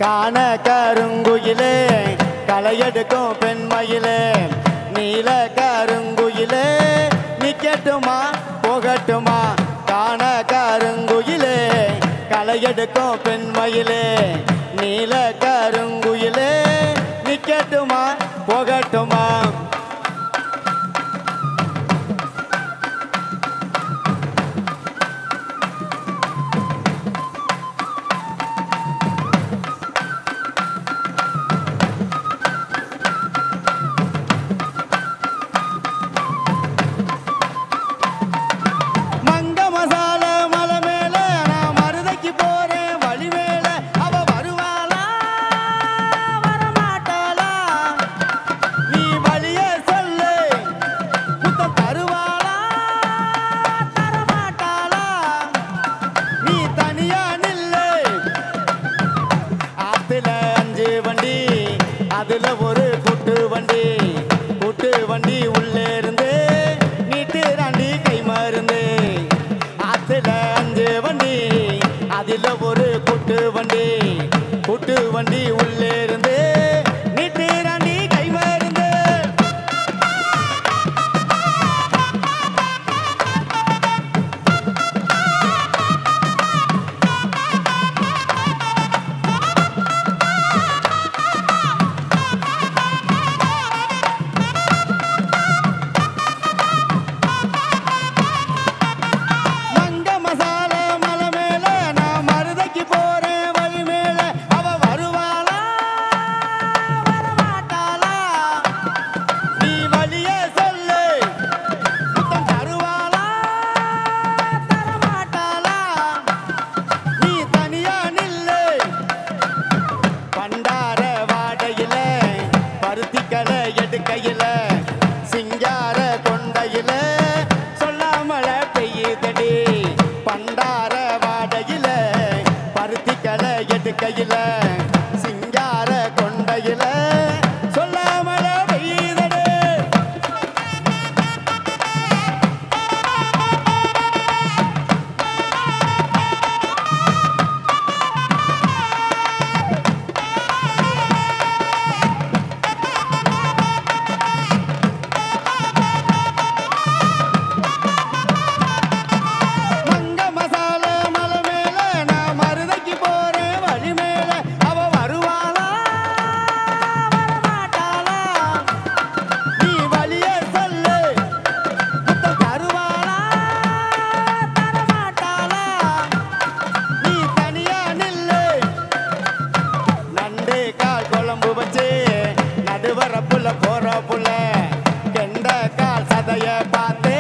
காண கருங்குயிலே களையெடுக்கும் பெண்மயிலே நீல கருங்குயிலே நிக்கட்டுமா போகட்டுமா காண கருங்குயிலே களையெடுக்கும் பெண்மயிலே நீல கருங்குயிலே நிக்கட்டுமா போகட்டுமா அதுல ஒரு கூட்டு வண்டி உள்ளே இருந்து நீட்டு ராண்டி கை மருந்து ஆத்துல 5 வண்டி அதுல ஒரு கூட்டு வண்டி உள்ளே இருந்து நீட்டு ராண்டி கை மருந்து எடுக்கையில சிங்கார கொண்டையில சொல்லாமல பெய்யுதடி பண்டார வாடையில பருத்திக்கலை எடுக்கையில சிங்கார கொண்டையில சொல்லாமல பெய்யுதடி நடுவரப்புல போற புள்ள கெண்ட கால் சதைய பார்த்து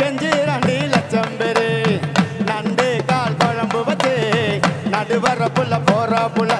கெஞ்சி 2 லட்சம் பேரு நண்டு கால் குழம்பு வச்சு நடுவரப்புல போற புள்ள